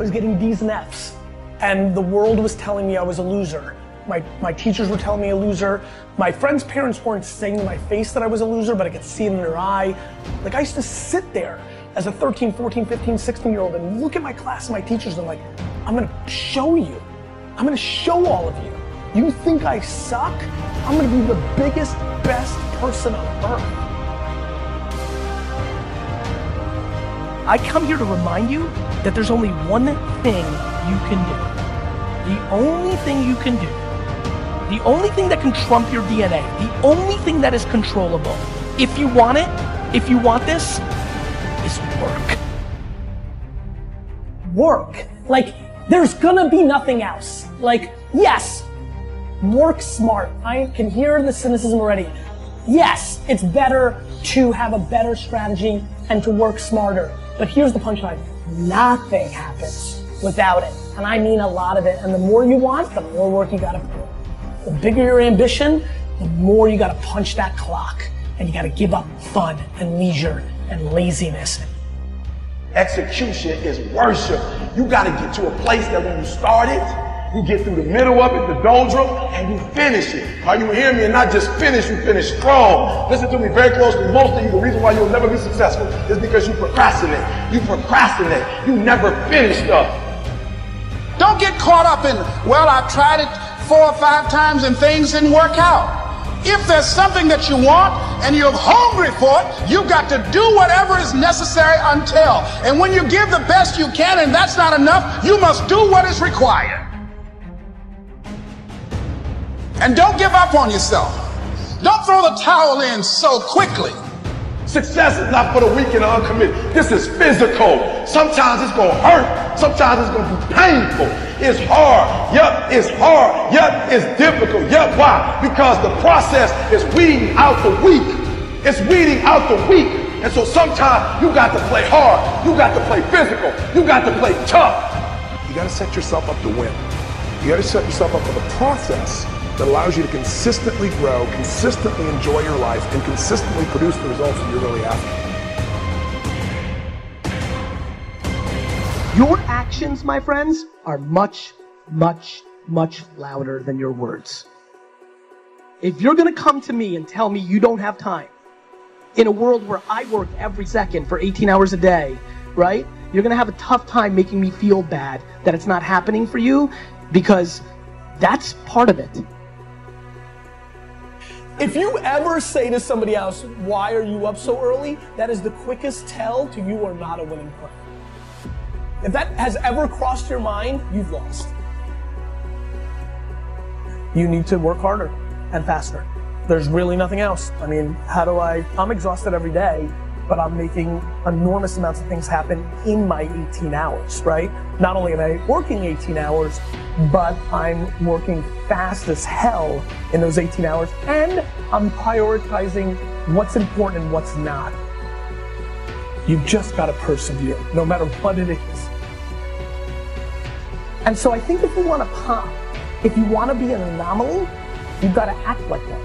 I was getting D's and F's. And the world was telling me I was a loser. My teachers were telling me a loser. My friends' parents weren't saying to my face that I was a loser, but I could see it in their eye. Like, I used to sit there as a 13, 14, 15, 16-year-old and look at my class and my teachers and I'm like, I'm gonna show you. I'm gonna show all of you. You think I suck? I'm gonna be the biggest, best person on earth. I come here to remind you that there's only one thing you can do. The only thing you can do. The only thing that can trump your DNA. The only thing that is controllable. If you want it, if you want this, is work. Work. Like, there's gonna be nothing else. Like, yes, work smart. I can hear the cynicism already. Yes, it's better to have a better strategy and to work smarter. But here's the punchline. Nothing happens without it. And I mean a lot of it. And the more you want, the more work you gotta put in. The bigger your ambition, the more you gotta punch that clock. And you gotta give up fun and leisure and laziness. Execution is worship. You gotta get to a place that when you start it, you get through the middle of it, the doldrum, and you finish it. Are you hearing me? And not just finish, you finish strong. Listen to me very closely. Most of you, the reason why you'll never be successful is because you procrastinate. You procrastinate. You never finish stuff. Don't get caught up in, well, I've tried it 4 or 5 times and things didn't work out. If there's something that you want and you're hungry for it, you've got to do whatever is necessary until. And when you give the best you can and that's not enough, you must do what is required. And don't give up on yourself. Don't throw the towel in so quickly. Success is not for the weak and uncommitted. This is physical. Sometimes it's gonna hurt. Sometimes it's gonna be painful. It's hard. Yep, it's hard. Yep, it's difficult. Yep, why? Because the process is weeding out the weak. It's weeding out the weak. And so sometimes you got to play hard. You got to play physical. You got to play tough. You got to set yourself up to win. You got to set yourself up for the process that allows you to consistently grow, consistently enjoy your life, and consistently produce the results that you're really after. Your actions, my friends, are much, much, much louder than your words. If you're gonna come to me and tell me you don't have time, in a world where I work every second for 18 hours a day, right? You're gonna have a tough time making me feel bad that it's not happening for you, because that's part of it. If you ever say to somebody else, why are you up so early? That is the quickest tell to you are not a winning player. If that has ever crossed your mind, you've lost. You need to work harder and faster. There's really nothing else. I mean, I'm exhausted every day, but I'm making enormous amounts of things happen in my 18 hours, right? Not only am I working 18 hours, but I'm working fast as hell in those 18 hours, and I'm prioritizing what's important and what's not. You've just got to persevere, no matter what it is. And so I think if you want to pop, if you want to be an anomaly, you've got to act like that.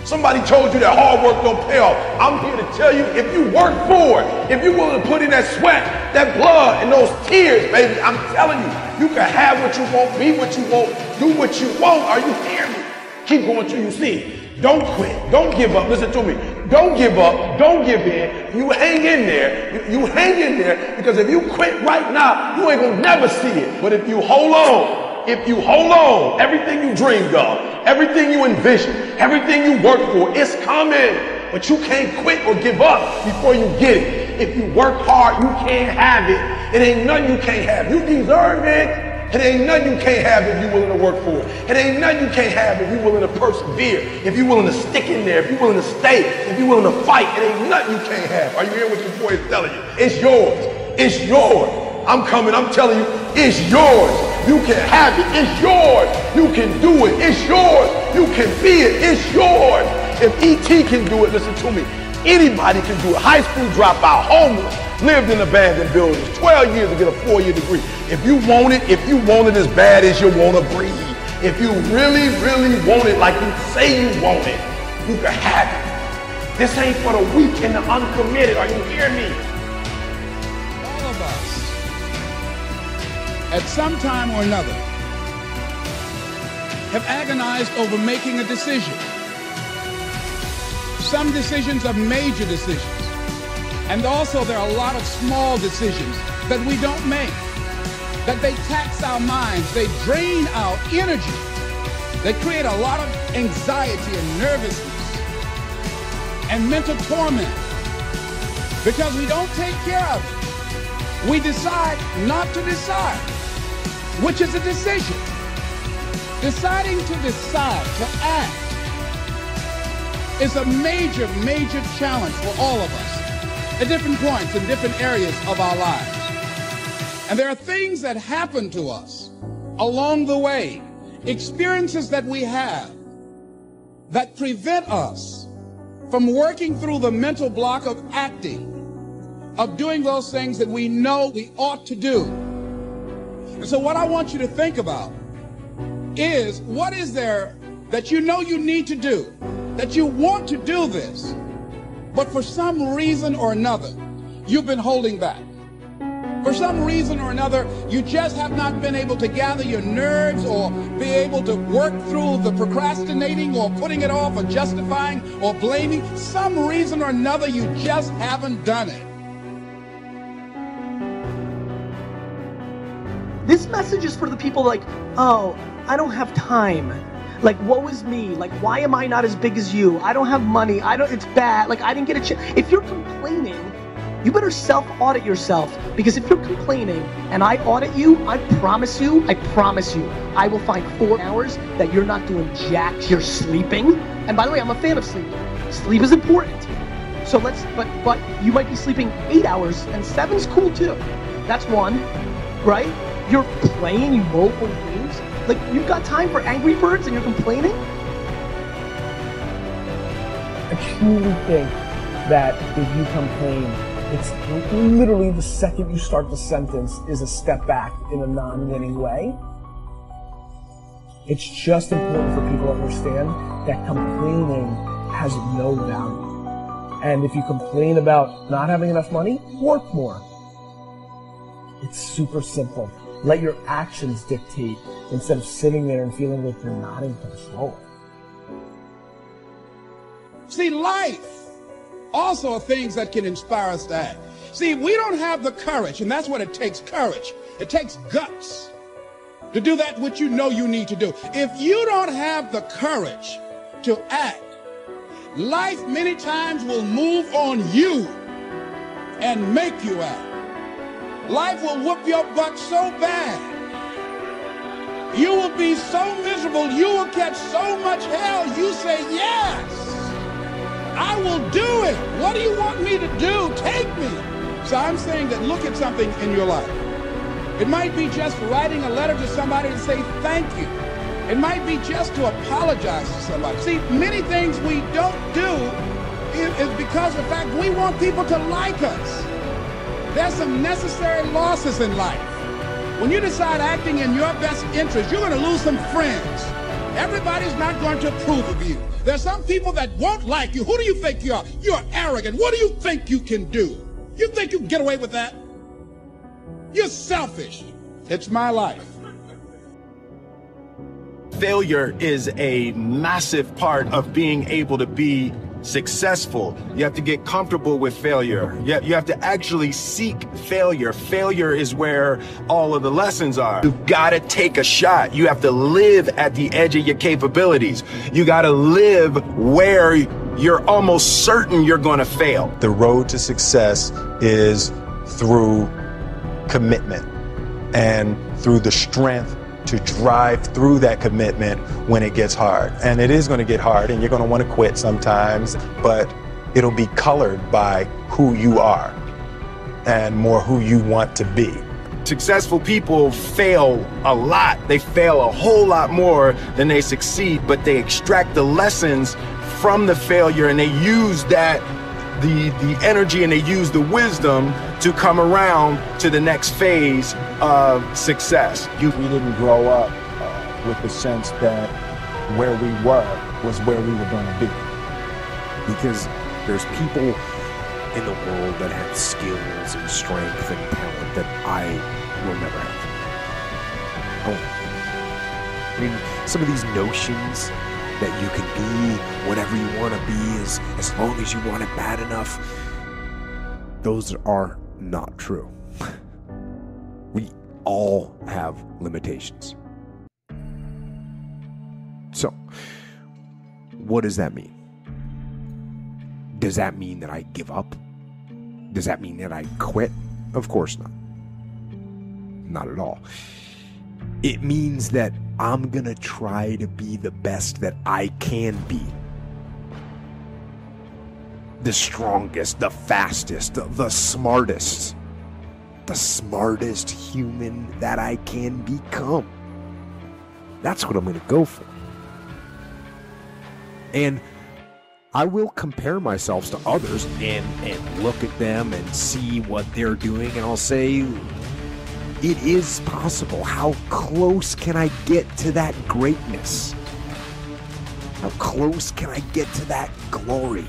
Somebody told you that hard work don't pay off. I'm here to tell you, if you work for it, if you're willing to put in that sweat, that blood, and those tears, baby, I'm telling you, you can have what you want, be what you want, do what you want. Are you hearing me? Keep going till you see it. Don't quit. Don't give up. Listen to me. Don't give up. Don't give in. You hang in there. You hang in there, because if you quit right now, you ain't gonna never see it. But if you hold on, everything you dreamed of, everything you envisioned, everything you worked for, it's coming. But you can't quit or give up before you get it. If you work hard, you can't have it. It ain't nothing you can't have. You deserve it. It ain't nothing you can't have if you're willing to work for it. It ain't nothing you can't have if you're willing to persevere, if you're willing to stick in there, if you're willing to stay, if you're willing to fight. It ain't nothing you can't have. Are you hearing what your boy is telling you? It's yours. It's yours. I'm telling you, it's yours. You can have it. It's yours. You can do it. It's yours. You can be it. It's yours. If E.T. can do it, listen to me, anybody can do it. High school dropout, homeless, lived in abandoned buildings, 12 years to get a 4-year degree. If you want it as bad as you want to breathe. If you really, really want it like you say you want it, you can have it. This ain't for the weak and the uncommitted. Are you hearing me? All of us at some time or another, have agonized over making a decision. Some decisions are major decisions. And also there are a lot of small decisions that we don't make, that they tax our minds, they drain our energy, they create a lot of anxiety and nervousness and mental torment because we don't take care of it. We decide not to decide, which is a decision. Deciding to decide, to act, is a major, major challenge for all of us at different points in different areas of our lives. And there are things that happen to us along the way, experiences that we have that prevent us from working through the mental block of acting, of doing those things that we know we ought to do. And so what I want you to think about is, what is there that you know you need to do, that you want to do this, but for some reason or another, you've been holding back. For some reason or another, you just have not been able to gather your nerves or be able to work through the procrastinating or putting it off or justifying or blaming. Some reason or another, you just haven't done it. This message is for the people like, oh, I don't have time. Like, woe is me. Like, why am I not as big as you? I don't have money. it's bad. Like, I didn't get a chance. If you're complaining, you better self-audit yourself. Because if you're complaining and I audit you, I promise you, I will find 4 hours that you're not doing jack. You're sleeping. And by the way, I'm a fan of sleep. Sleep is important. So but you might be sleeping 8 hours and 7's cool too. That's one, right? You're playing, you mobile games. Like, you've got time for Angry Birds and you're complaining? I truly think that if you complain, it's literally the second you start the sentence is a step back in a non-winning way. It's just important for people to understand that complaining has no value. And if you complain about not having enough money, work more. It's super simple. Let your actions dictate instead of sitting there and feeling like you're not in control. See, life also are things that can inspire us to act. See, we don't have the courage, and that's what it takes, courage. It takes guts to do that which you know you need to do. If you don't have the courage to act, life many times will move on you and make you act. Life will whoop your butt so bad. You will be so miserable. You will catch so much hell. You say, yes, I will do it. What do you want me to do? Take me. So I'm saying that look at something in your life. It might be just writing a letter to somebody to say thank you. It might be just to apologize to somebody. See, many things we don't do is because of the fact we want people to like us. There's some necessary losses in life. When you decide acting in your best interest, you're going to lose some friends. Everybody's not going to approve of you. There's some people that won't like you. Who do you think you are? You're arrogant. What do you think you can do? You think you can get away with that? You're selfish. It's my life. Failure is a massive part of being able to be successful. You have to get comfortable with failure. You have to actually seek failure. Failure is where all of the lessons are. You've got to take a shot. You have to live at the edge of your capabilities. You got to live where you're almost certain you're going to fail. The road to success is through commitment and through the strength to drive through that commitment when it gets hard. And it is going to get hard and you're going to want to quit sometimes, but it'll be colored by who you are and more who you want to be. Successful people fail a lot. They fail a whole lot more than they succeed, but they extract the lessons from the failure and they use that the energy and they use the wisdom to come around to the next phase of success. We didn't grow up with the sense that where we were was where we were going to be. Because there's people in the world that have skills and strength and talent that I will never have. I mean, some of these notions that you can be whatever you want to be as long as you want it bad enough, those are not true. We all have limitations. So, what does that mean? Does that mean that I give up? Does that mean that I quit? Of course not. Not at all. It means that I'm gonna try to be the best that I can be. The strongest, the fastest, the smartest. The smartest human that I can become. That's what I'm gonna go for. And I will compare myself to others and look at them and see what they're doing, and I'll say, it is possible. How close can I get to that greatness? How close can I get to that glory?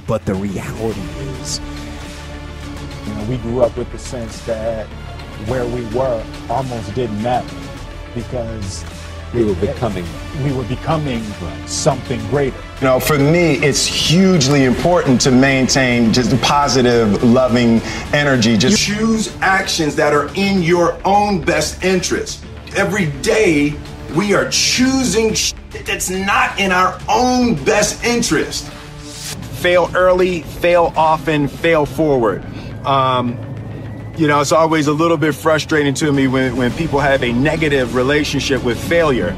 But the reality is, we grew up with the sense that where we were almost didn't matter because we were becoming something greater. For me, it's hugely important to maintain just positive, loving energy. Just choose actions that are in your own best interest. Every day, we are choosing shit that's not in our own best interest. Fail early, fail often, fail forward. It's always a little bit frustrating to me when people have a negative relationship with failure.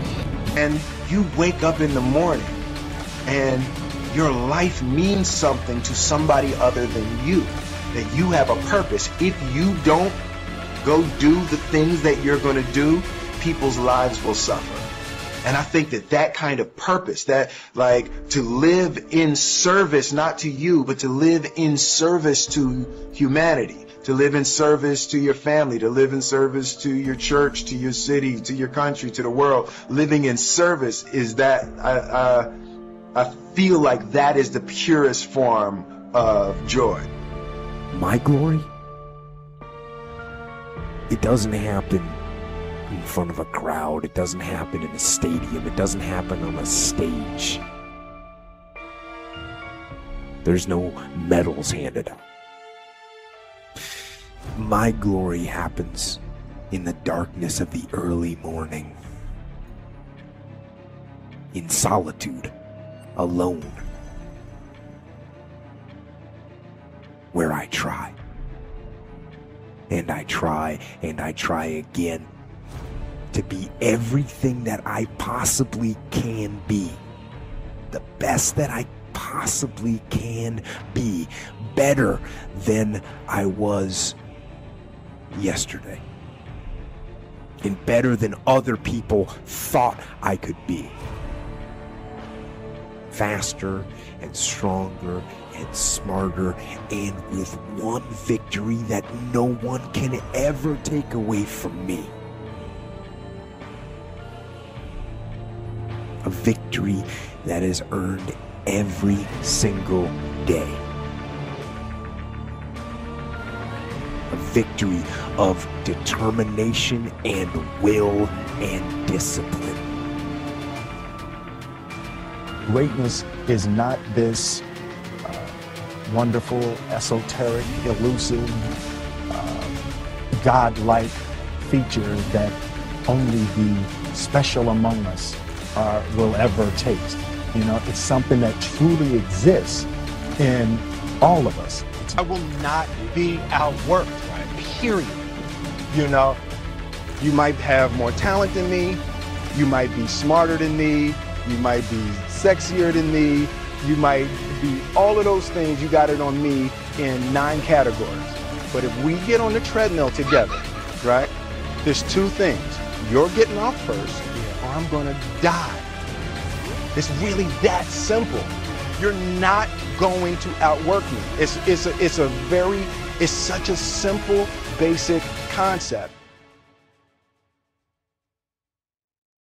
And you wake up in the morning and your life means something to somebody other than you, that you have a purpose. If you don't go do the things that you're going to do, people's lives will suffer. And I think that kind of purpose, that like to live in service, not to you, but to live in service to humanity, to live in service to your family, to live in service to your church, to your city, to your country, to the world. Living in service is that, I feel like that is the purest form of joy. My glory? It doesn't happen in front of a crowd. It doesn't happen in a stadium. It doesn't happen on a stage. There's no medals handed out. My glory happens in the darkness of the early morning, in solitude, alone, where I try, and I try, and I try again to be everything that I possibly can be, the best that I possibly can be, better than I was yesterday, and better than other people thought I could be. Faster and stronger and smarter, and with one victory that no one can ever take away from me. A victory that is earned every single day. A victory of determination and will and discipline. Greatness is not this wonderful, esoteric, elusive, God-like feature that only the special among us will ever taste. It's something that truly exists in all of us. I will not be outworked, period. You might have more talent than me, you might be smarter than me, you might be sexier than me, you might be all of those things. You got it on me in 9 categories. But if we get on the treadmill together, right, there's 2 things. You're getting off first, or I'm gonna die. It's really that simple. You're not going to outwork me. It's such a simple, basic concept.